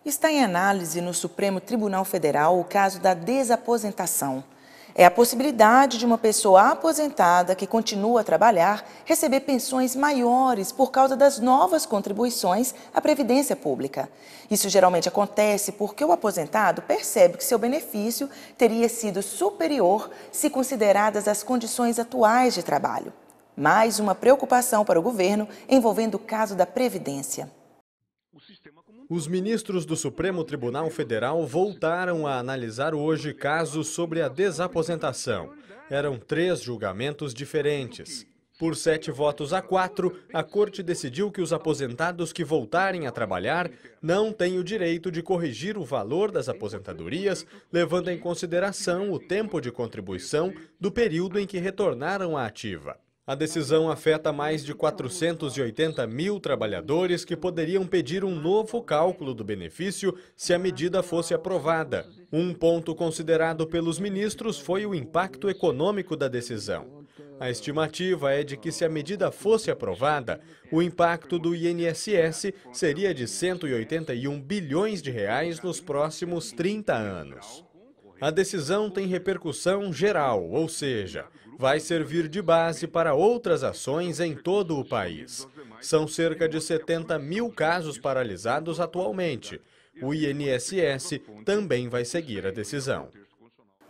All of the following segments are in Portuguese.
Está em análise no Supremo Tribunal Federal o caso da desaposentação. É a possibilidade de uma pessoa aposentada que continua a trabalhar receber pensões maiores por causa das novas contribuições à Previdência Pública. Isso geralmente acontece porque o aposentado percebe que seu benefício teria sido superior se consideradas as condições atuais de trabalho. Mais uma preocupação para o governo envolvendo o caso da Previdência. Os ministros do Supremo Tribunal Federal voltaram a analisar hoje casos sobre a desaposentação. Eram 3 julgamentos diferentes. Por 7 votos a 4, a Corte decidiu que os aposentados que voltarem a trabalhar não têm o direito de corrigir o valor das aposentadorias, levando em consideração o tempo de contribuição do período em que retornaram à ativa. A decisão afeta mais de 480 mil trabalhadores que poderiam pedir um novo cálculo do benefício se a medida fosse aprovada. Um ponto considerado pelos ministros foi o impacto econômico da decisão. A estimativa é de que, se a medida fosse aprovada, o impacto do INSS seria de 181 bilhões de reais nos próximos 30 anos. A decisão tem repercussão geral, ou seja, vai servir de base para outras ações em todo o país. São cerca de 70 mil casos paralisados atualmente. O INSS também vai seguir a decisão.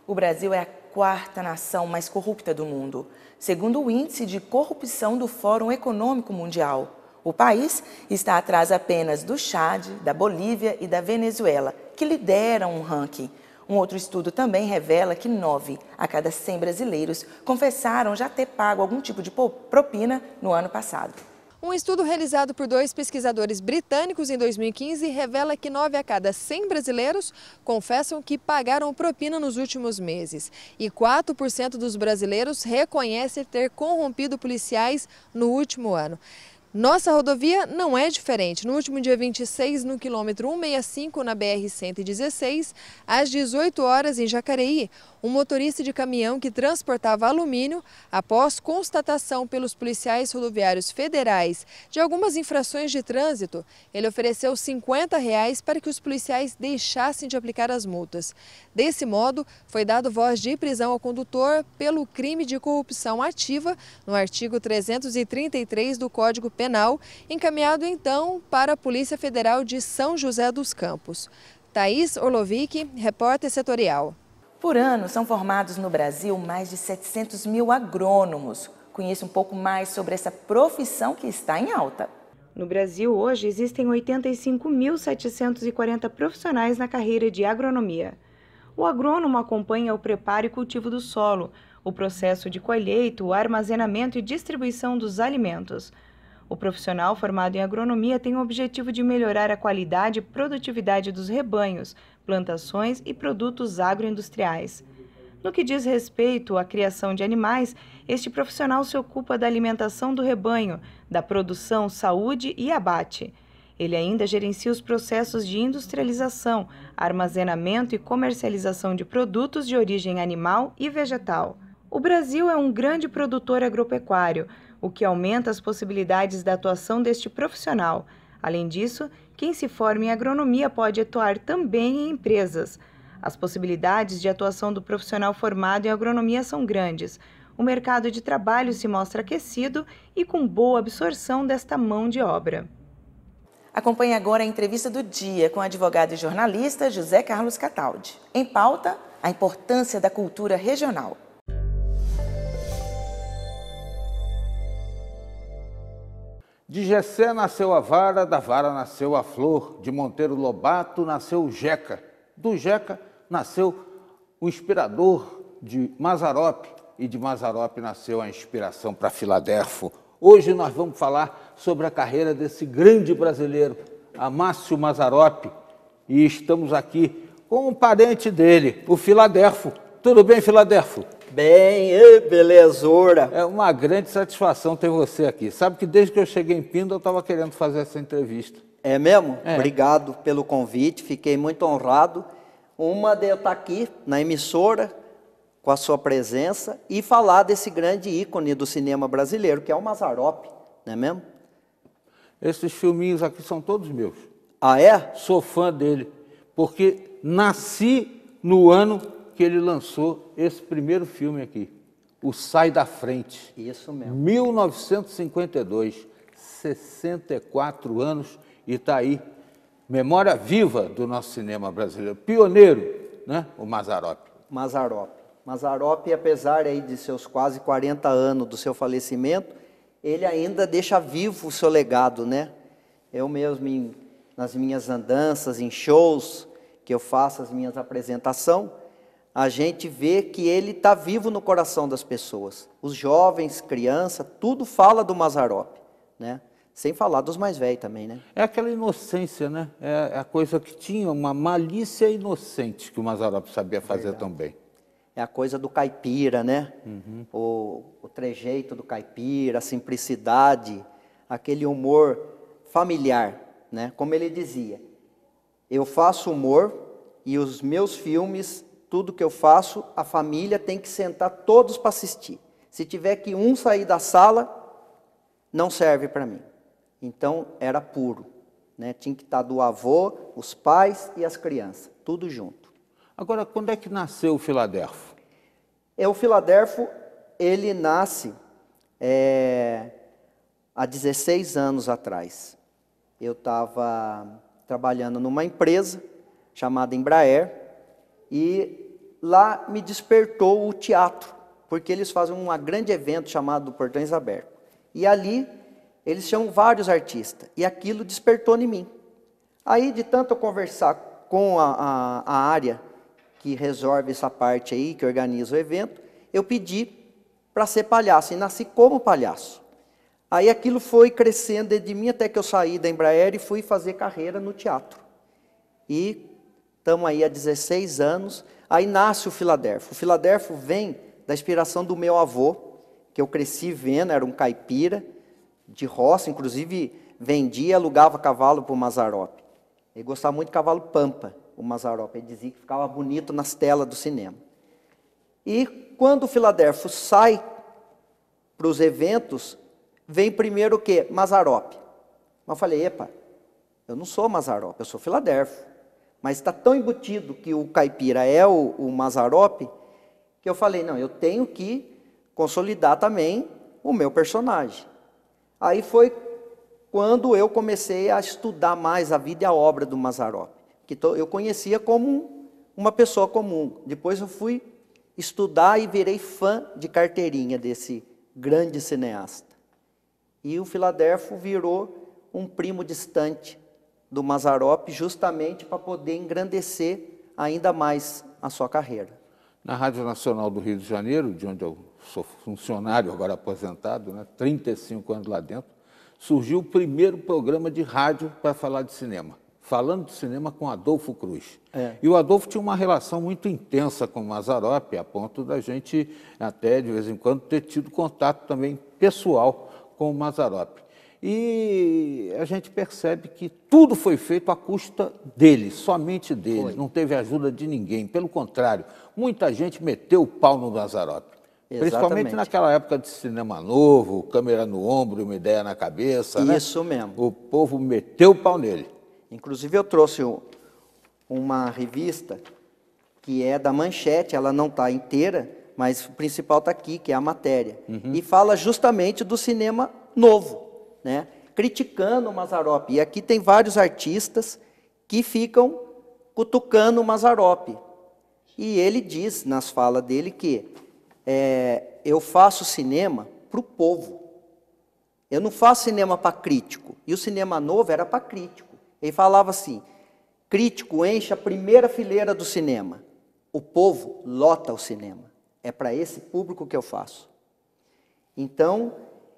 O Brasil é a 4ª nação mais corrupta do mundo, segundo o Índice de Corrupção do Fórum Econômico Mundial. O país está atrás apenas do Chad, da Bolívia e da Venezuela, que lideram o ranking. Um outro estudo também revela que 9 a cada 100 brasileiros confessaram já ter pago algum tipo de propina no ano passado. Um estudo realizado por 2 pesquisadores britânicos em 2015 revela que 9 a cada 100 brasileiros confessam que pagaram propina nos últimos meses. E 4% dos brasileiros reconhecem ter corrompido policiais no último ano. Nossa rodovia não é diferente. No último dia 26, no quilômetro 165, na BR-116, às 18 horas em Jacareí, um motorista de caminhão que transportava alumínio, após constatação pelos policiais rodoviários federais de algumas infrações de trânsito, ele ofereceu R$50 para que os policiais deixassem de aplicar as multas. Desse modo, foi dado voz de prisão ao condutor pelo crime de corrupção ativa, no artigo 333 do Código Penal, encaminhado então para a Polícia Federal de São José dos Campos. Thaís Orlovic, repórter setorial. Por ano, são formados no Brasil mais de 700 mil agrônomos. Conheça um pouco mais sobre essa profissão que está em alta. No Brasil, hoje, existem 85.740 profissionais na carreira de agronomia. O agrônomo acompanha o preparo e cultivo do solo, o processo de colheita, o armazenamento e distribuição dos alimentos. O profissional formado em agronomia tem o objetivo de melhorar a qualidade e produtividade dos rebanhos, plantações e produtos agroindustriais. No que diz respeito à criação de animais, este profissional se ocupa da alimentação do rebanho, da produção, saúde e abate. Ele ainda gerencia os processos de industrialização, armazenamento e comercialização de produtos de origem animal e vegetal. O Brasil é um grande produtor agropecuário, o que aumenta as possibilidades da atuação deste profissional. Além disso, quem se forma em agronomia pode atuar também em empresas. As possibilidades de atuação do profissional formado em agronomia são grandes. O mercado de trabalho se mostra aquecido e com boa absorção desta mão de obra. Acompanhe agora a entrevista do dia com o advogado e jornalista José Carlos Cataldi. Em pauta, a importância da cultura regional. De Jessé nasceu a vara, da vara nasceu a flor, de Monteiro Lobato nasceu o Jeca, do Jeca nasceu o inspirador de Mazzaropi e de Mazzaropi nasceu a inspiração para Filadelfo. Hoje nós vamos falar sobre a carreira desse grande brasileiro, Amácio Mazzaropi, e estamos aqui com um parente dele, o Filadelfo. Tudo bem, Filadelfo? Bem, belezura. É uma grande satisfação ter você aqui. Sabe que desde que eu cheguei em Pinda eu estava querendo fazer essa entrevista. É mesmo? É. Obrigado pelo convite, fiquei muito honrado. Uma de eu estar aqui na emissora, com a sua presença, e falar desse grande ícone do cinema brasileiro, que é o Mazzaropi, não é mesmo? Esses filminhos aqui são todos meus. Ah, é? Sou fã dele, porque nasci no ano que ele lançou esse primeiro filme aqui, O Sai da Frente. Isso mesmo. 1952, 64 anos, e está aí, memória viva do nosso cinema brasileiro. Pioneiro, né? O Mazzaropi. Mazzaropi, apesar aí de seus quase 40 anos do seu falecimento, ele ainda deixa vivo o seu legado, né? Eu mesmo, nas minhas andanças, em shows, que eu faço as minhas apresentações, a gente vê que ele está vivo no coração das pessoas. Os jovens, crianças, tudo fala do Mazzaropi, né? Sem falar dos mais velhos também, né? É aquela inocência, né? É a coisa que tinha uma malícia inocente que o Mazzaropi sabia fazer tão bem. É a coisa do caipira, né? O trejeito do caipira, a simplicidade, aquele humor familiar, né? Como ele dizia, eu faço humor e os meus filmes, tudo que eu faço, a família tem que sentar todos para assistir. Se tiver que um sair da sala, não serve para mim. Então, era puro, né? Tinha que estar do avô, os pais e as crianças, tudo junto. Agora, quando é que nasceu o Filadelfo? O Filadelfo, ele nasce há 16 anos atrás. Eu estava trabalhando numa empresa chamada Embraer e lá me despertou o teatro, porque eles fazem um grande evento chamado Portões Abertos. E ali eles chamam vários artistas, e aquilo despertou em mim. Aí, de tanto eu conversar com a área que resolve essa parte aí, que organiza o evento, eu pedi para ser palhaço, e nasci como palhaço. Aí aquilo foi crescendo desde mim até que eu saí da Embraer e fui fazer carreira no teatro. E estamos aí há 16 anos, aí nasce o Filadelfo. O Filadelfo vem da inspiração do meu avô, que eu cresci vendo, era um caipira, de roça, inclusive vendia e alugava cavalo para o Mazzaropi. Ele gostava muito de cavalo pampa, o Mazzaropi. Ele dizia que ficava bonito nas telas do cinema. E quando o Filadelfo sai para os eventos, vem primeiro o quê? Mazzaropi. Mas eu falei, epa, eu não sou Mazzaropi, eu sou Filadelfo. Mas está tão embutido que o caipira é o Mazzaropi, que eu falei, não, eu tenho que consolidar também o meu personagem. Aí foi quando eu comecei a estudar mais a vida e a obra do Mazzaropi, que eu conhecia como uma pessoa comum. Depois eu fui estudar e virei fã de carteirinha desse grande cineasta. E o Filadelfo virou um primo distante do Mazzaropi, justamente para poder engrandecer ainda mais a sua carreira. Na Rádio Nacional do Rio de Janeiro, de onde eu sou funcionário, agora aposentado, né, 35 anos lá dentro, surgiu o primeiro programa de rádio para falar de cinema, falando de cinema com Adolfo Cruz. E o Adolfo tinha uma relação muito intensa com o Mazzaropi, a ponto da gente até, de vez em quando, ter tido contato também pessoal com o Mazzaropi. E a gente percebe que tudo foi feito à custa dele, somente dele, não teve ajuda de ninguém. Pelo contrário, muita gente meteu o pau no Mazzaropi. Principalmente naquela época de cinema novo, câmera no ombro, uma ideia na cabeça. Isso mesmo. O povo meteu o pau nele. Inclusive eu trouxe uma revista que é da Manchete, ela não está inteira, mas o principal está aqui, que é a matéria. E fala justamente do cinema novo, né? Criticando o Mazzaropi. E aqui tem vários artistas que ficam cutucando o Mazzaropi. E ele diz, nas falas dele, que eu faço cinema para o povo. Eu não faço cinema para crítico. E o cinema novo era para crítico. Ele falava assim, crítico enche a primeira fileira do cinema. O povo lota o cinema. É para esse público que eu faço. Então,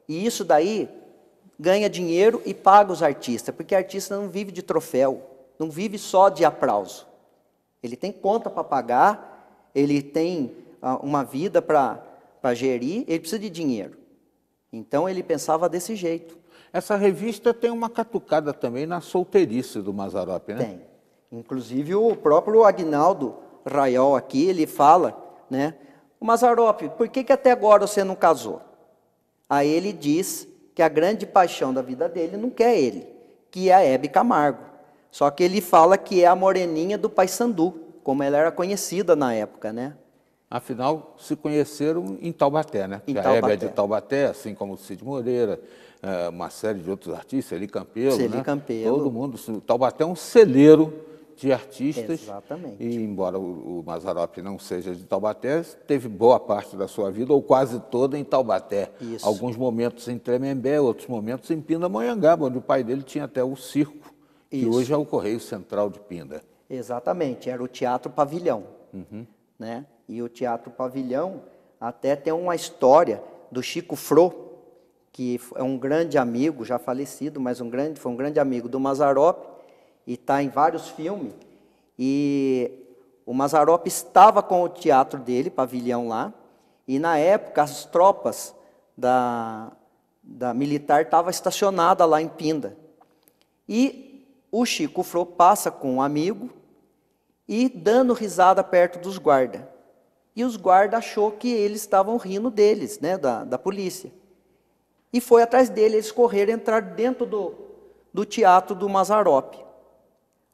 e isso daí ganha dinheiro e paga os artistas, porque artista não vive de troféu, não vive só de aplauso. Ele tem conta para pagar, ele tem uma vida para gerir, ele precisa de dinheiro. Então ele pensava desse jeito. Essa revista tem uma catucada também na solteirice do Mazzaropi, né? Tem. Inclusive o próprio Aguinaldo Raiol aqui, ele fala, né? O Mazzaropi, por que até agora você não casou? Aí ele diz que a grande paixão da vida dele não quer ele, que é a Hebe Camargo. Só que ele fala que é a moreninha do Paissandu, como ela era conhecida na época, né? Afinal, se conheceram em Taubaté, né? Em A Hebe é Taubaté. de Taubaté, assim como o Cid Moreira, uma série de outros artistas, Celi Campelo, Celi né? Campelo. Todo mundo. Taubaté é um celeiro de artistas. Exatamente. E embora o Mazzaropi não seja de Taubaté, teve boa parte da sua vida, ou quase toda, em Taubaté. Isso. Alguns momentos em Tremembé, outros momentos em Pindamonhangaba, onde o pai dele tinha até o circo, que Isso. hoje é o Correio Central de Pinda. Exatamente, era o Teatro Pavilhão, né? E o Teatro Pavilhão até tem uma história do Chico Frô, que é um grande amigo, já falecido, mas foi um grande amigo do Mazzaropi, e está em vários filmes. E o Mazzaropi estava com o teatro dele, Pavilhão lá, e na época as tropas da militar estavam estacionadas lá em Pinda. E o Chico Frô passa com um amigo e dando risada perto dos guardas. E os guardas achou que eles estavam rindo deles, né, da polícia. E foi atrás dele, eles correram, entraram dentro do teatro do Mazzaropi.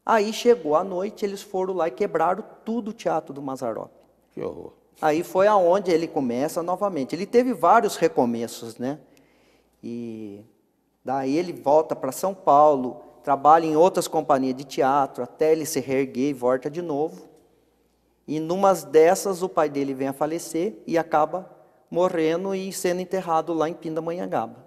Aí chegou a noite, eles foram lá e quebraram tudo o teatro do Mazzaropi. Que horror. Aí foi aonde ele começa novamente. Ele teve vários recomeços, né? E daí ele volta para São Paulo, trabalha em outras companhias de teatro, até ele se reerguer e volta de novo. E numas dessas o pai dele vem a falecer e acaba morrendo e sendo enterrado lá em Pindamonhangaba.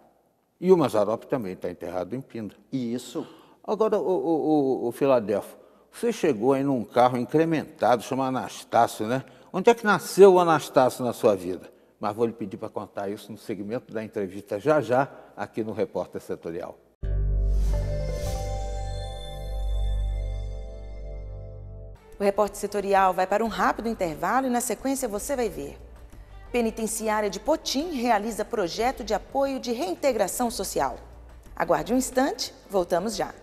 E o Mazzaropi também está enterrado em Pinda. Isso. Agora, o Filadelfo, você chegou aí num carro incrementado, chama Anastácio, né? Onde é que nasceu o Anastácio na sua vida? Mas vou lhe pedir para contar isso no segmento da entrevista já, aqui no Repórter Setorial. O Repórter Setorial vai para um rápido intervalo e na sequência você vai ver. Penitenciária de Potim realiza projeto de apoio de reintegração social. Aguarde um instante, voltamos já.